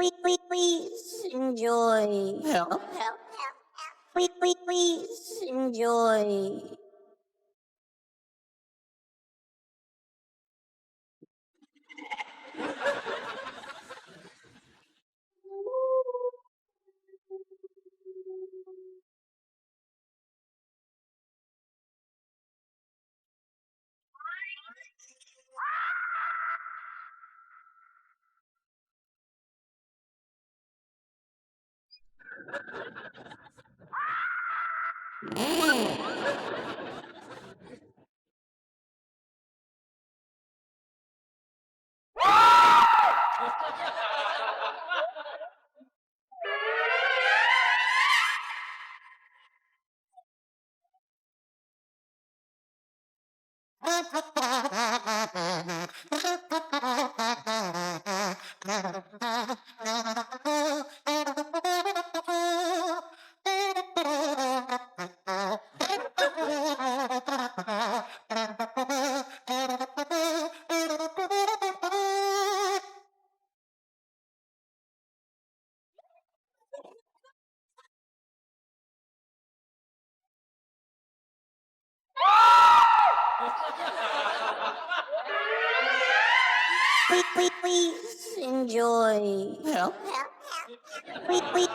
Please enjoy. Help. Please enjoy. Please enjoy. Help.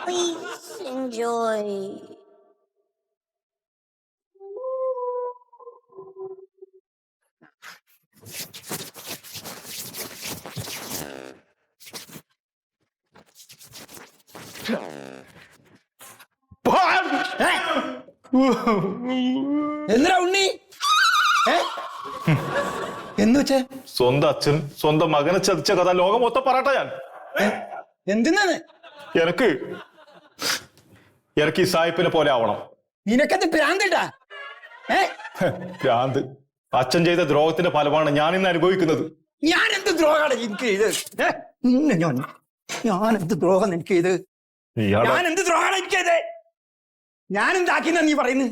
Please enjoy. എന്തിനാ ഉണ്ണി എന്ന് വെച്ചേ സ്വന്തം അച്ഛൻ സ്വന്തം മകനെ ചതിച്ച കഥ ലോകം മൊത്തം പറയട്ടെ ഞാൻ. എന്തിനാണ് എനിക്ക് ഈ സായിപ്പിനെ പോലെ ആവണം. നിനക്കത് ഭ്രാന്തട്ടാ ഭ്രാന്ത്. അച്ഛൻ ചെയ്ത ദ്രോഹത്തിന്റെ ഫലമാണ് ഞാൻ ഇന്ന് അനുഭവിക്കുന്നത്. ഞാൻ എന്ത് ദ്രോഹമാണ് എനിക്ക് ഇത്? ഞാൻ എന്ത് ദ്രോഹം എനിക്ക് ഇത്? ഞാൻ എന്ത് ദ്രോഹമാണ് എനിക്കത്? ഞാൻ എന്താക്കിന്നാ നീ പറയുന്നത്?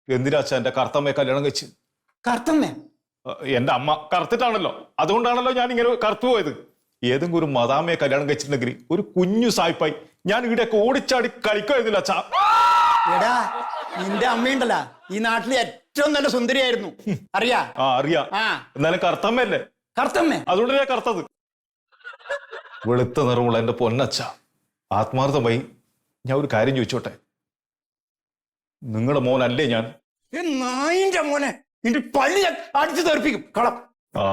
എന്തിനാ അച്ഛൻ എന്റെ കർത്തമ്മയെ കല്യാണം കഴിച്ച്? കർത്തമ്മേ? എന്റെ അമ്മ കറുത്തിട്ടാണല്ലോ, അതുകൊണ്ടാണല്ലോ ഞാൻ ഇങ്ങനെ കറുത്തു പോയത്. ഏതെങ്കിലും ഒരു മദാമ്മയെ കല്യാണം കഴിച്ചിട്ടുണ്ടെങ്കിൽ ഒരു കുഞ്ഞു സായിപ്പായി ഞാൻ ഇവിടെയൊക്കെ ഓടിച്ചാടി കളിക്കുമായിരുന്നില്ല അച്ഛാ. എടാ, നിന്റെ അമ്മയുണ്ടല്ലോ ഈ നാട്ടിലെ ഏറ്റവും നല്ല സുന്ദരിയായിരുന്നു, അറിയാ? അറിയാ. എന്നാലും കർത്തമ്മയല്ലേ? കർത്തമ്മേ? അതുകൊണ്ട് ഞാൻ കറുത്തത്. വെളുത്ത നിറമുള്ള എന്റെ പൊന്നച്ഛ, ആത്മാർത്ഥമായി ഞാൻ ഒരു കാര്യം ചോദിച്ചോട്ടെ. നിങ്ങളുടെ മോനല്ലേ ഞാൻ? നായിന്റെ മോനെ, നിന്റെ പള്ളി അടിച്ചു തെറിപ്പിക്കും കളം.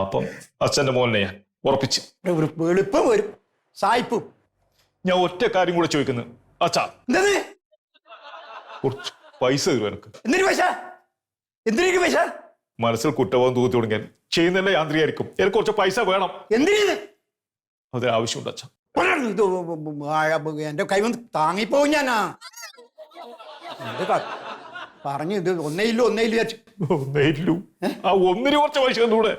അപ്പം അച്ഛന്റെ മോനെ ഞാൻ ഉറപ്പിച്ചു. ഒരു വെളുപ്പം വരും സായിപ്പും. ഞാൻ ഒറ്റ കാര്യം കൂടെ ചോദിക്കുന്നു അച്ഛാ. എന്തത്? കുറച്ച് പൈസ തരും എനിക്ക്. എന്തിനു പൈസ? എന്തിനു പൈസ? മനസ്സിൽ കുറ്റബോധം തൂത്തി തുടങ്ങിയാൽ ചെയ്യുന്നതല്ലേ യാന്ത്രിയായിരിക്കും. എനിക്ക് കുറച്ച് പൈസ വേണം. എന്തിനു? അതിന് ആവശ്യമുണ്ട് അച്ഛാ. എന്റെ കൈ വന്ന് താങ്ങിപ്പോവും ഞാനാ. പറഞ്ഞു ഇത് ഒന്നേയില്ലു ആ ഒന്നിന് കുറച്ച് പൈസ കൂടെ.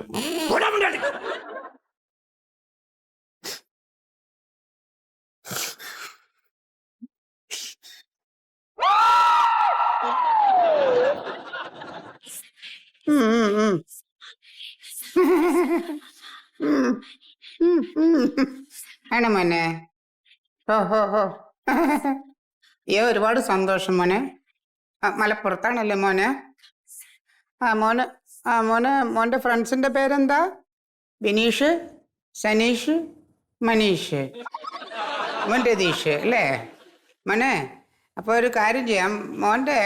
ആണോ മോനെ? ഓഹോ ഒരുപാട് സന്തോഷം മോനെ. മലപ്പുറത്താണല്ലേ മോനെ? മോന്റെ ഫ്രണ്ട്സിന്റെ പേരെന്താ? ബിനീഷ്, സനീഷ്, മനീഷ്, മോൻ രതീഷ് അല്ലേ മോനെ? അപ്പോൾ ഒരു കാര്യം ചെയ്യാം, മോന്റെ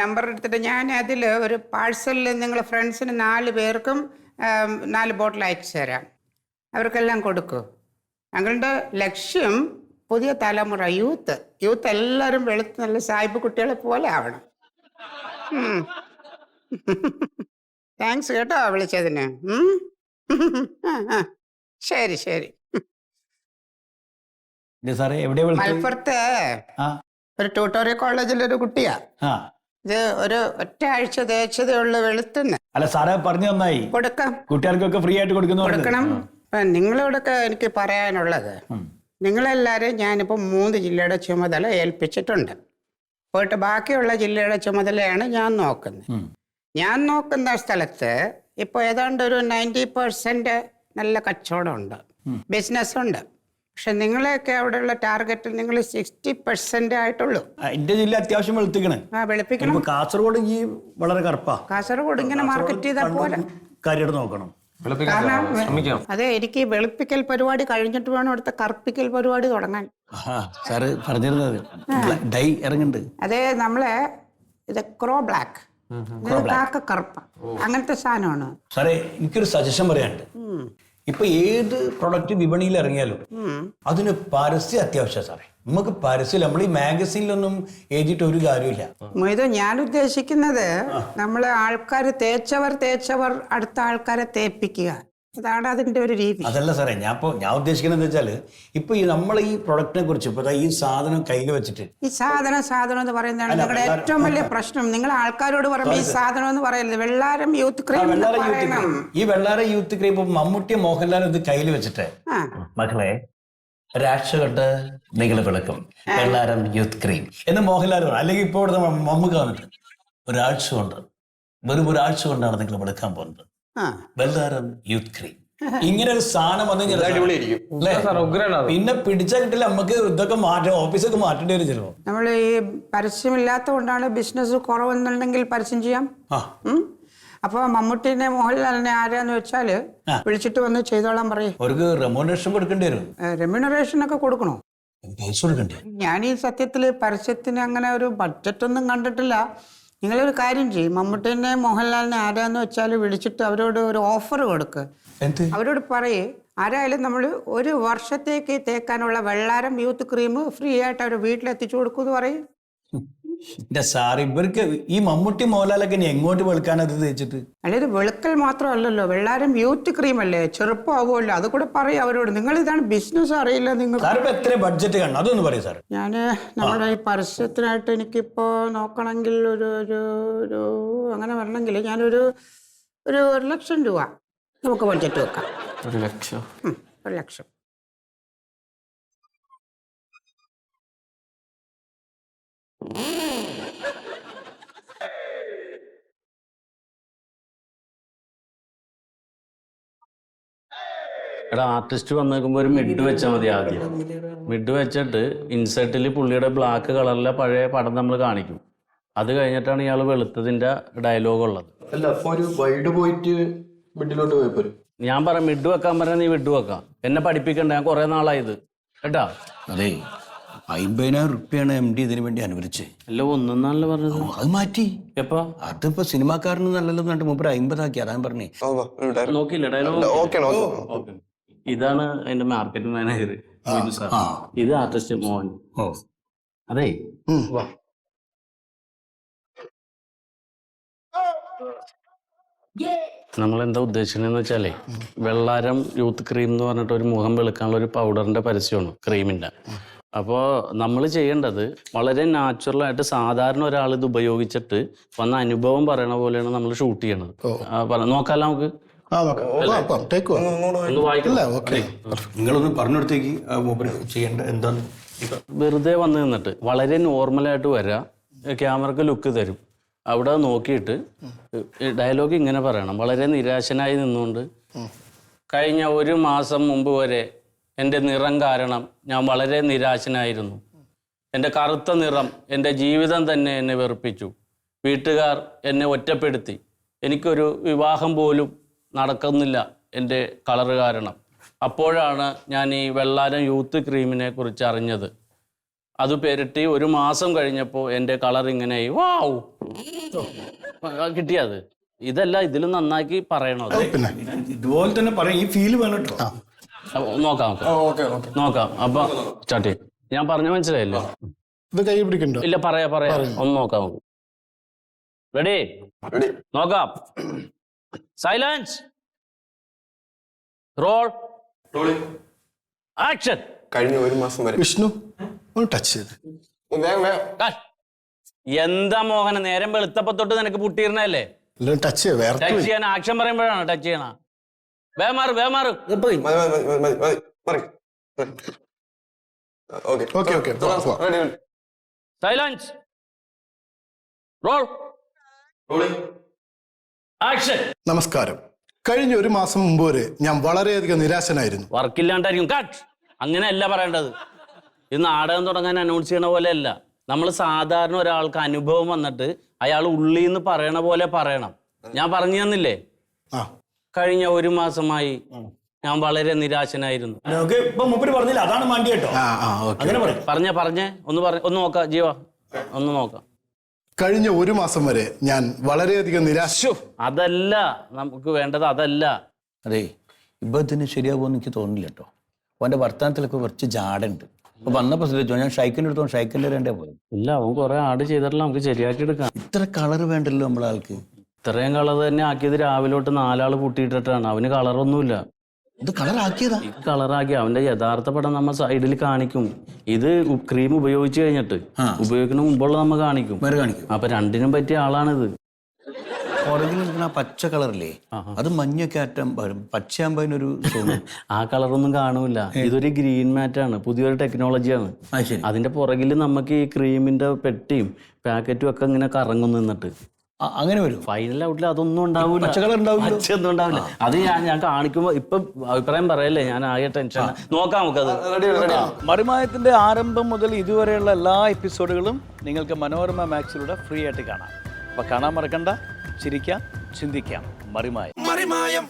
നമ്പർ എടുത്തിട്ട് ഞാൻ അതിൽ ഒരു പാഴ്സലിൽ നിങ്ങളെ ഫ്രണ്ട്സിന് 4 പേർക്കും 4 ബോട്ടിൽ അയച്ചു തരാം. അവർക്കെല്ലാം കൊടുക്കൂ. ഞങ്ങളുടെ ലക്ഷ്യം പുതിയ തലമുറ, യൂത്ത് എല്ലാവരും വെളുത്ത് നല്ല സായിപ്പ് കുട്ടികളെ പോലെ ആവണം. താങ്ക്സ് കേട്ടോ വിളിച്ചതിന്. ശരി. മലപ്പുറത്ത് ഒരു ട്യൂട്ടോറിയൽ കോളേജിലൊരു കുട്ടിയാ. ഇത് ഒരു ഒറ്റ ആഴ്ച തേച്ചതേ ഉള്ളു വെളുത്തുന്ന്. അല്ല സാറേ, പറഞ്ഞു നന്നായി. കൊടുക്കാം, കുട്ടികൾക്കൊക്കെ ഫ്രീ ആയിട്ട് കൊടുക്കണം. നിങ്ങളോടൊക്കെ എനിക്ക് പറയാനുള്ളത്, നിങ്ങളെല്ലാവരും ഞാനിപ്പോൾ 3 ജില്ലയുടെ ചുമതല ഏൽപ്പിച്ചിട്ടുണ്ട്. പോയിട്ട് ബാക്കിയുള്ള ജില്ലയുടെ ചുമതലയാണ് ഞാൻ നോക്കുന്നത്. ഞാൻ നോക്കുന്ന സ്ഥലത്ത് ഇപ്പോൾ ഏതാണ്ട് ഒരു 90% നല്ല കച്ചവടമുണ്ട്, ബിസിനസ്സുണ്ട്. പക്ഷെ നിങ്ങളെയൊക്കെ അവിടെയുള്ള ടാർഗറ്റിൽ നിങ്ങൾ 60% ആയിട്ടുള്ളൂ. എന്റെ ജില്ല അത്യാവശ്യം വെളുത്തിക്കണ്. വെളുപ്പിക്കണം. ഇപ്പൊ കാസർഗോഡ് ഈ വളരെ കറുപ്പാ. കാസർഗോഡ് ഇങ്ങനെ മാർക്കറ്റ് ചെയ്താൽ പോലെ കാര്യമായിട്ട് നോക്കണം. കാരണം അതെ, എനിക്ക് ഈ വെളുപ്പിക്കൽ പരിപാടി കഴിഞ്ഞിട്ട് വേണം അടുത്ത കറുപ്പിക്കൽ പരിപാടി തുടങ്ങാൻ. സാറ് പറഞ്ഞിരുന്നത് ഡൈ ഇറങ്ങുന്നുണ്ട്. അതെ, നമ്മളെ ഇത് ക്രോ ബ്ലാക്ക്, കാക്ക കറുപ്പ, അങ്ങനത്തെ സാധനമാണ്. സാറേ എനിക്കൊരു സജഷൻ പറയാനുണ്ട്. ഇപ്പൊ ഏത് പ്രൊഡക്റ്റ് വിപണിയിൽ ഇറങ്ങിയാലും അതിന് പരസ്യം അത്യാവശ്യം സാറേ. നമുക്ക് പരസ്യം നമ്മൾ ഈ മാഗസീനിലൊന്നും എഴുതിയിട്ട് ഒരു കാര്യമില്ല. ഇത് ഞാൻ ഉദ്ദേശിക്കുന്നത് നമ്മളെ ആൾക്കാർ തേച്ചവർ അടുത്ത ആൾക്കാരെ തേപ്പിക്കുക, ഇതാണ് അതിന്റെ ഒരു രീതി. അതല്ല സാറേ, ഞാൻ ഉദ്ദേശിക്കുന്നത് എന്താ വെച്ചാല് ഇപ്പൊ ഈ നമ്മൾ ഈ പ്രൊഡക്റ്റിനെ കുറിച്ച് ഇപ്പൊ ഈ സാധനം കയ്യിൽ വെച്ചിട്ട് ഈ സാധനം എന്ന് പറയുന്നതാണ് നിങ്ങളുടെ ഏറ്റവും വലിയ പ്രശ്നം. നിങ്ങൾ ആൾക്കാരോട് പറയുമ്പോൾ ഈ സാധനം എന്ന് പറയരുത്, വെള്ളാരം യൂത്ത് ക്രീം. ഈ വെള്ളാരം യൂത്ത് ക്രീം മോഹൻലാൽ മോഹൻലാൽ ഇത് കയ്യിൽ വെച്ചിട്ട് മക്കളെ ഒരാഴ്ച കൊണ്ട് നിങ്ങൾ വിളക്കും വെള്ളാരം യൂത്ത് ക്രീം എന്ന് മോഹൻലാൽ പറഞ്ഞു. അല്ലെങ്കിൽ ഇപ്പോൾ ഇവിടെ മമ്മൂക്ക വന്നിട്ട് ഒരാഴ്ച കൊണ്ട് വെറും ഒരാഴ്ച കൊണ്ടാണ് നിങ്ങൾ വിളക്കാൻ പോകുന്നത് വെള്ളാരം യൂത്ത് ക്രീം. ഇങ്ങനെ ഒരു സാധനം വന്നു പിന്നെ പിടിച്ചാൽ കിട്ടില്ല. നമുക്ക് ഇതൊക്കെ മാറ്റാം, ഓഫീസൊക്കെ മാറ്റേണ്ടി വരും ചിലപ്പോ. നമ്മൾ ഈ പരസ്യമില്ലാത്ത കൊണ്ടാണ് ബിസിനസ് കുറവെന്നുണ്ടെങ്കിൽ പരസ്യം ചെയ്യാം. അപ്പൊ മമ്മൂട്ടിനെ മോഹൻലാലിനെ ആരാന്ന് വെച്ചാല് വിളിച്ചിട്ട് വന്ന് ചെയ്തോളാൻ പറയും. അവർക്ക് റെമ്യൂണറേഷൻ കൊടുക്കേണ്ടി വരും. റെമ്യൂണറേഷൻ ഒക്കെ കൊടുക്കണോ? പൈസ കൊടുക്കണ്ടേ? ഞാൻ ഈ സത്യത്തില് പരസ്യത്തിന് അങ്ങനെ ഒരു ബഡ്ജറ്റ് ഒന്നും കണ്ടിട്ടില്ല. നിങ്ങളൊരു കാര്യം ചെയ്യും, മമ്മൂട്ടിനെ മോഹൻലാലിനെ ആരാന്ന് വെച്ചാൽ വിളിച്ചിട്ട് അവരോട് ഒരു ഓഫർ കൊടുക്കുക. അവരോട് പറയേ ആരായാലും നമ്മൾ ഒരു വർഷത്തേക്ക് തേക്കാനുള്ള വെള്ളാരം യൂത്ത് ക്രീം ഫ്രീ ആയിട്ട് അവർ വീട്ടിലെത്തിച്ചു കൊടുക്കുമെന്ന് പറയും. സാർ ഇവർക്ക് ഈ മമ്മൂട്ടി മോഹൻലാലൊക്കെ ഇനി എങ്ങോട്ട് വെളുക്കാനത് തേച്ചിട്ട്? അല്ല, ഇത് വെളുക്കൽ മാത്രമല്ലല്ലോ, വെള്ളാരം യൂത്ത് ക്രീം അല്ലേ, ചെറുപ്പമാവുമല്ലോ. അത് കൂടെ പറയും അവരോട്. നിങ്ങൾ ഇതാണ് ബിസിനസ് അറിയില്ല നിങ്ങൾ. എത്ര ബഡ്ജറ്റ് കാണണം അതൊന്ന് പറയും സാർ. ഞാൻ നമ്മുടെ ഈ പരസ്യത്തിനായിട്ട് എനിക്കിപ്പോ നോക്കണമെങ്കിൽ ഒരു അങ്ങനെ വരണമെങ്കിൽ ഞാനൊരു 1,00,000 രൂപ നമുക്ക് ബഡ്ജറ്റ് വെക്കാം. 1,00,000? 1,00,000. എടാ, ആർട്ടിസ്റ്റ് വന്നേക്കുമ്പോൾ ഒരു മിഡ് വെച്ചാൽ മതി. ആദ്യം മിഡ് വെച്ചിട്ട് ഇൻസെർട്ടിൽ പുള്ളിയുടെ ബ്ലാക്ക് കളറിലെ പഴയ പടം നമ്മൾ കാണിക്കും. അത് കഴിഞ്ഞിട്ടാണ് ഇയാൾ വെളുത്തതിന്റെ ഡയലോഗ് ഉള്ളത്. ഞാൻ പറയാം മിഡ് വെക്കാൻ പറഞ്ഞാൽ നീ മിഡ് വെക്കാം. എന്നെ പഠിപ്പിക്കണ്ട, ഞാൻ കുറെ നാളായത് കേട്ടാ. അതെ, 50,000 റുപ്യാണ് MD ഇതിനു വേണ്ടി അനുവദിച്ച്. അല്ല, ഒന്നാണല്ലോ പറഞ്ഞത്. അത് മാറ്റി. എപ്പോ? അതിപ്പോ സിനിമാക്കാരന് നല്ലല്ലോ എന്നിട്ട് 50 ആക്കി. അതാൻ പറഞ്ഞേ. നോക്കിയില്ല ഡയലോഗ്. ഇതാണ് അതിന്റെ മാർക്കറ്റിംഗ് മാനേജർ സാർ. ഇത് ആർട്ടിസ്റ്റ് മോഹൻ. അതെ, നമ്മളെന്താ ഉദ്ദേശിക്കുന്നതെന്ന് വെച്ചാലേ, വെള്ളാരം യൂത്ത് ക്രീം എന്ന് പറഞ്ഞിട്ട് ഒരു മുഖം വെളുക്കാനുള്ള ഒരു പൗഡറിന്റെ പരസ്യമാണ്, ക്രീമിന്റെ. അപ്പോൾ നമ്മൾ ചെയ്യേണ്ടത് വളരെ നാച്ചുറലായിട്ട് സാധാരണ ഒരാൾ ഇത് ഉപയോഗിച്ചിട്ട് വന്ന അനുഭവം പറയണ പോലെയാണ് നമ്മൾ ഷൂട്ട് ചെയ്യണത്. നോക്കാമല്ലോ നമുക്ക്. നിങ്ങളൊന്ന് പറഞ്ഞെടുത്തേക്ക് ചെയ്യേണ്ട എന്താണ്. വെറുതെ വന്ന് നിന്നിട്ട് വളരെ നോർമലായിട്ട് വരാം, ക്യാമറക്ക് ലുക്ക് തരും. അവിടെ നോക്കിയിട്ട് ഡയലോഗ് ഇങ്ങനെ പറയണം. വളരെ നിരാശനായി നിന്നുകൊണ്ട്, കഴിഞ്ഞ 1 മാസം മുമ്പ് വരെ എൻ്റെ നിറം കാരണം ഞാൻ വളരെ നിരാശനായിരുന്നു. എൻ്റെ കറുത്ത നിറം എൻ്റെ ജീവിതം തന്നെ എന്നെ വെറുപ്പിച്ചു. വീട്ടുകാർ എന്നെ ഒറ്റപ്പെടുത്തി. എനിക്കൊരു വിവാഹം പോലും നടക്കുന്നില്ല എൻ്റെ കളറ് കാരണം. അപ്പോഴാണ് ഞാൻ ഈ വെള്ളാരം യൂത്ത് ക്രീമിനെ കുറിച്ച് അറിഞ്ഞത്. അത് പെരട്ടി 1 മാസം കഴിഞ്ഞപ്പോൾ എൻ്റെ കളർ ഇങ്ങനെയായി. വാവ്, കിട്ടിയത്. ഇതല്ല, ഇതിലും നന്നാക്കി പറയണോ? ഇതുപോലെ തന്നെ പറയാം. ഈ ഫീല് വേണം കേട്ടോ. നോക്കാം. അപ്പൊ സ്റ്റാർട്ട് ചെയ്യും. ഞാൻ പറഞ്ഞു മനസ്സിലായല്ലോ? ഇല്ല, പറയാ ഒന്ന് നോക്കാം. റെഡി? നോക്കാം. Silence, roll, action. കഴിഞ്ഞ 1 മാസം വരെ വിഷ്ണു ടച്ച് ചെയ്ത് എന്താ മോഹന, നേരം വെളുത്തപ്പോ തൊട്ട് നിനക്ക് പുട്ടിയിരുന്നല്ലേ? ടച്ച് ചെയ്യാൻ ആക്ഷൻ പറയുമ്പോഴാണ് ടച്ച് ചെയ്യണ. വേമാറ് സൈലൻസ്, റോൾ, ആക്ഷൻ. നമസ്കാരം. കഴിഞ്ഞ 1 മാസം മുമ്പ് വരെ ഞാൻ വളരെയധികം നിരാശനായിരുന്നു. വർക്കില്ലാണ്ടായിരിക്കും. കട്ട്. അങ്ങനെയല്ല പറയേണ്ടത്. ഇത് നാടകം തുടങ്ങാൻ അനൗൺസ് ചെയ്യണ പോലെ അല്ല. നമ്മൾ സാധാരണ ഒരാൾക്ക് അനുഭവം വന്നിട്ട് അയാൾ ഉള്ളിന്ന് പറയണ പോലെ പറയണം. ഞാൻ പറഞ്ഞു തന്നില്ലേ, കഴിഞ്ഞ 1 മാസമായി ഞാൻ വളരെ നിരാശനായിരുന്നു. പറഞ്ഞില്ല, അതാണ് മാണ്ടി കേട്ടോ. പറഞ്ഞേ ഒന്ന് നോക്കാം ജീവ, ഒന്ന് നോക്കാം. കഴിഞ്ഞ 1 മാസം വരെ ഞാൻ വളരെയധികം നിരാശ. അതല്ല നമുക്ക് വേണ്ടത്, അതല്ല. അതെ, ഇദ്ദേഹത്തിന് ശരിയാകുമെന്ന് എനിക്ക് തോന്നുന്നില്ല കേട്ടോ. അവന്റെ വർത്തമാനത്തിലൊക്കെ കുറച്ച് ജാടുണ്ട്. അപ്പൊ വന്നപ്പോ ശ്രദ്ധിച്ചോ, ഞാൻ ഷൈക്കിന്റെ അടുത്തോ ഷൈക്കിന്റെ രണ്ടേ പോയി. ഇല്ല, അവൻ കുറെ ആഡ് ചെയ്തിട്ടില്ല, നമുക്ക് ശരിയാക്കി എടുക്കാം. ഇത്ര കളർ വേണ്ടല്ലോ നമ്മളാൾക്ക്. ഇത്രയും കളർ തന്നെ ആക്കിയത് രാവിലെ തൊട്ട് 4 ആള് കൂട്ടിയിട്ടിട്ടാണ്. അവന് കളറൊന്നുമില്ല. ഇത് കളറാക്കിയതാ? കളറാക്കി അവന്റെ യഥാർത്ഥ പടം നമ്മ സൈഡിൽ കാണിക്കും. ഇത് ക്രീം ഉപയോഗിച്ച് കഴിഞ്ഞിട്ട് ഉപയോഗിക്കുന്ന മുമ്പുള്ള നമ്മ കാണിക്കും. അപ്പൊ രണ്ടിനും പറ്റിയ ആളാണിത്. പുറകിൽ നിൽക്കുന്ന പച്ച കളറില്ലേ, അത് മഞ്ഞൊക്കെ ആറ്റം പച്ചയാകുമ്പോ അതിനൊരു ആ കളറൊന്നും കാണൂല. ഇതൊരു ഗ്രീൻ മാറ്റാണ്, പുതിയൊരു ടെക്നോളജിയാണ്. അതിന്റെ പുറകിൽ നമുക്ക് ഈ ക്രീമിന്റെ പെട്ടിയും പാക്കറ്റും ഒക്കെ ഇങ്ങനെ കറങ്ങും നിന്നിട്ട് അങ്ങനെ വരും. ഫൈനൽ ഔട്ടിൽ അതൊന്നും ഉണ്ടാവില്ല, പച്ചയൊന്നും ഉണ്ടാവില്ല. അത് ഞാൻ കാണിക്കുമ്പോ ഇപ്പൊ അഭിപ്രായം പറയല്ലേ, ഞാൻ ആകെ ടെൻഷൻ. നോക്കാം നമുക്കത്. മറിമായത്തിന്റെ ആരംഭം മുതൽ ഇതുവരെയുള്ള എല്ലാ എപ്പിസോഡുകളും നിങ്ങൾക്ക് മനോരമ മാക്സിലൂടെ ഫ്രീ ആയിട്ട് കാണാം. അപ്പൊ കാണാൻ മറക്കണ്ട. ചിരിക്കാം, ചിന്തിക്കാം. മറിമായം.